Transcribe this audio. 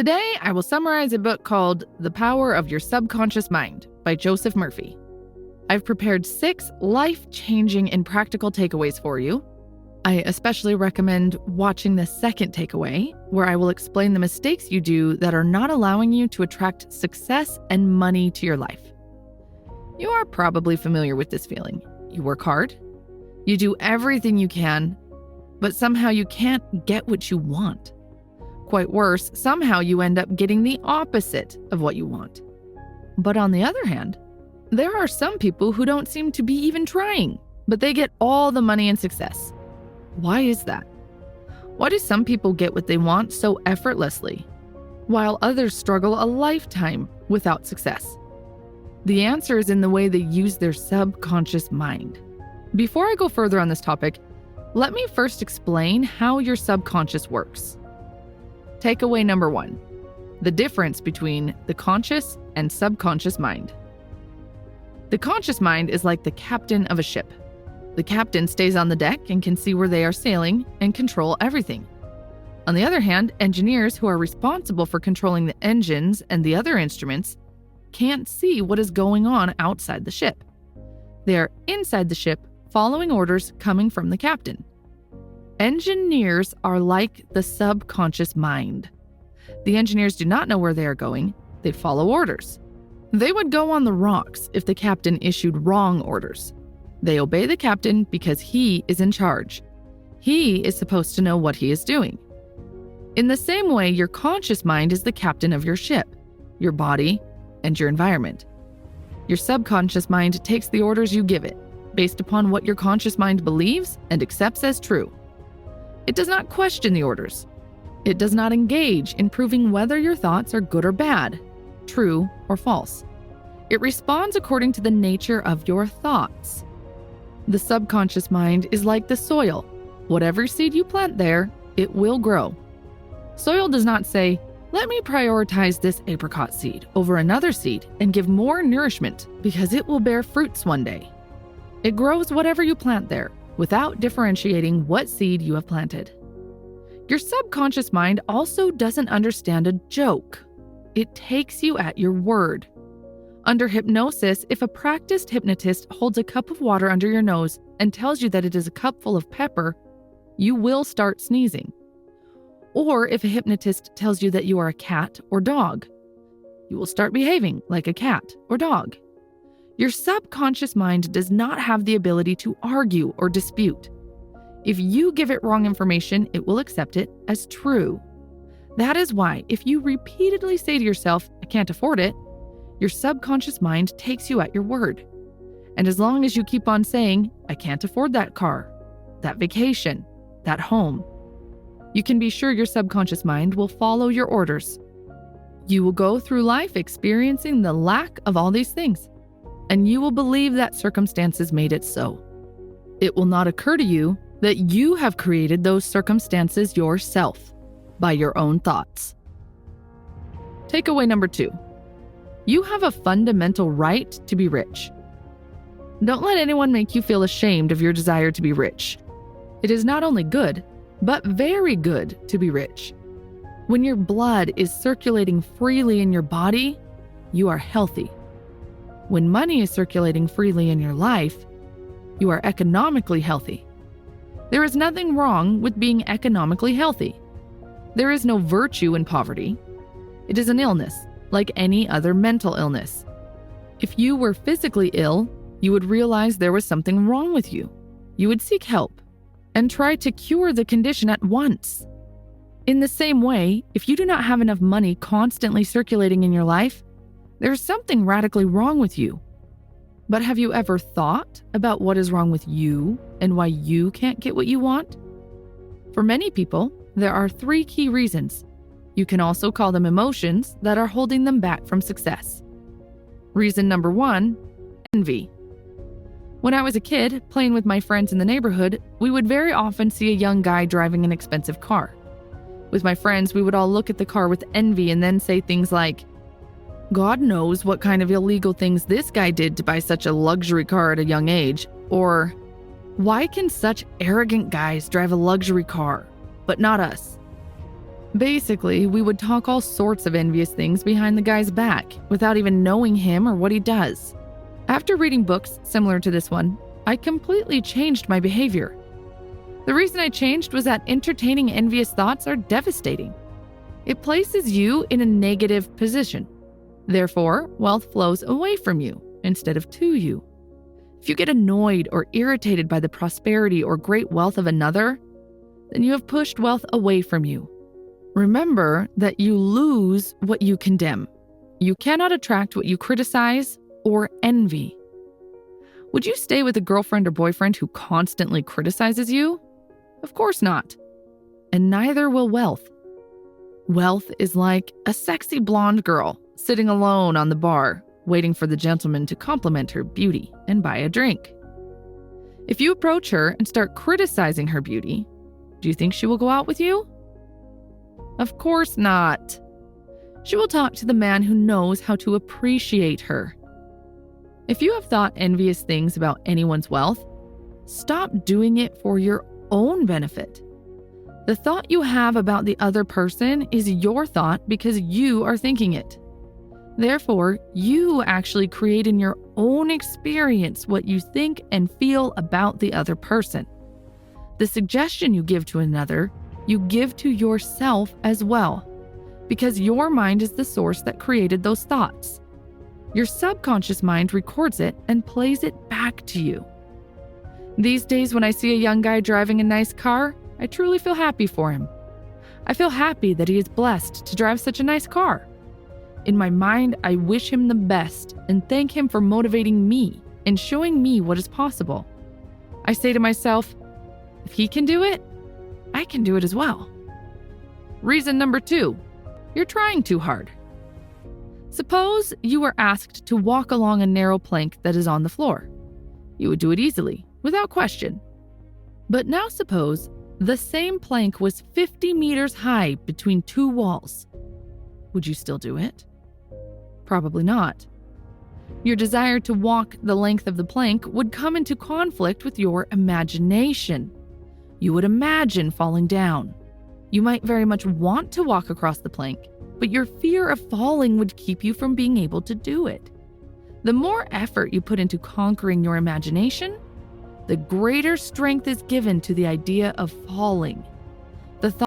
Today, I will summarize a book called The Power of Your Subconscious Mind by Joseph Murphy. I've prepared 6 life-changing and practical takeaways for you. I especially recommend watching the second takeaway, where I will explain the mistakes you do that are not allowing you to attract success and money to your life. You are probably familiar with this feeling. You work hard, you do everything you can, but somehow you can't get what you want. Quite worse, somehow you end up getting the opposite of what you want. But on the other hand, there are some people who don't seem to be even trying, but they get all the money and success. Why is that? Why do some people get what they want so effortlessly, while others struggle a lifetime without success? The answer is in the way they use their subconscious mind. Before I go further on this topic, let me first explain how your subconscious works. Takeaway number 1, the difference between the conscious and subconscious mind. The conscious mind is like the captain of a ship. The captain stays on the deck and can see where they are sailing and control everything. On the other hand, engineers who are responsible for controlling the engines and the other instruments can't see what is going on outside the ship. They are inside the ship, following orders coming from the captain. Engineers are like the subconscious mind. The engineers do not know where they are going. They follow orders. They would go on the rocks if the captain issued wrong orders. They obey the captain because he is in charge. He is supposed to know what he is doing. In the same way, your conscious mind is the captain of your ship, your body, and your environment. Your subconscious mind takes the orders you give it, based upon what your conscious mind believes and accepts as true. It does not question the orders. It does not engage in proving whether your thoughts are good or bad, true or false. It responds according to the nature of your thoughts. The subconscious mind is like the soil. Whatever seed you plant there, it will grow. Soil does not say, "Let me prioritize this apricot seed over another seed and give more nourishment because it will bear fruits one day." It grows whatever you plant there, without differentiating what seed you have planted. Your subconscious mind also doesn't understand a joke. It takes you at your word. Under hypnosis, if a practiced hypnotist holds a cup of water under your nose and tells you that it is a cup full of pepper, you will start sneezing. Or if a hypnotist tells you that you are a cat or dog, you will start behaving like a cat or dog. Your subconscious mind does not have the ability to argue or dispute. If you give it wrong information, it will accept it as true. That is why, if you repeatedly say to yourself, "I can't afford it," your subconscious mind takes you at your word. And as long as you keep on saying, "I can't afford that car, that vacation, that home," you can be sure your subconscious mind will follow your orders. You will go through life experiencing the lack of all these things, and you will believe that circumstances made it so. It will not occur to you that you have created those circumstances yourself by your own thoughts. Takeaway number 2. You have a fundamental right to be rich. Don't let anyone make you feel ashamed of your desire to be rich. It is not only good, but very good to be rich. When your blood is circulating freely in your body, you are healthy. When money is circulating freely in your life, you are economically healthy. There is nothing wrong with being economically healthy. There is no virtue in poverty. It is an illness, like any other mental illness. If you were physically ill, you would realize there was something wrong with you. You would seek help and try to cure the condition at once. In the same way, if you do not have enough money constantly circulating in your life, there's something radically wrong with you. But have you ever thought about what is wrong with you and why you can't get what you want? For many people, there are 3 key reasons. You can also call them emotions that are holding them back from success. Reason number 1, envy. When I was a kid, playing with my friends in the neighborhood, we would very often see a young guy driving an expensive car. With my friends, we would all look at the car with envy and then say things like, "God knows what kind of illegal things this guy did to buy such a luxury car at a young age," or "Why can such arrogant guys drive a luxury car, but not us?" Basically, we would talk all sorts of envious things behind the guy's back without even knowing him or what he does. After reading books similar to this one, I completely changed my behavior. The reason I changed was that entertaining envious thoughts are devastating. It places you in a negative position. Therefore, wealth flows away from you instead of to you. If you get annoyed or irritated by the prosperity or great wealth of another, then you have pushed wealth away from you. Remember that you lose what you condemn. You cannot attract what you criticize or envy. Would you stay with a girlfriend or boyfriend who constantly criticizes you? Of course not. And neither will wealth. Wealth is like a sexy blonde girl sitting alone on the bar, waiting for the gentleman to compliment her beauty and buy a drink. If you approach her and start criticizing her beauty, do you think she will go out with you? Of course not. She will talk to the man who knows how to appreciate her. If you have thought envious things about anyone's wealth, stop doing it for your own benefit. The thought you have about the other person is your thought because you are thinking it. Therefore, you actually create in your own experience what you think and feel about the other person. The suggestion you give to another, you give to yourself as well, because your mind is the source that created those thoughts. Your subconscious mind records it and plays it back to you. These days, when I see a young guy driving a nice car, I truly feel happy for him. I feel happy that he is blessed to drive such a nice car. In my mind, I wish him the best and thank him for motivating me and showing me what is possible. I say to myself, if he can do it, I can do it as well. Reason number 2, you're trying too hard. Suppose you were asked to walk along a narrow plank that is on the floor. You would do it easily, without question. But now suppose the same plank was 50 meters high between 2 walls. Would you still do it? Probably not. Your desire to walk the length of the plank would come into conflict with your imagination. You would imagine falling down. You might very much want to walk across the plank, but your fear of falling would keep you from being able to do it. The more effort you put into conquering your imagination, the greater strength is given to the idea of falling.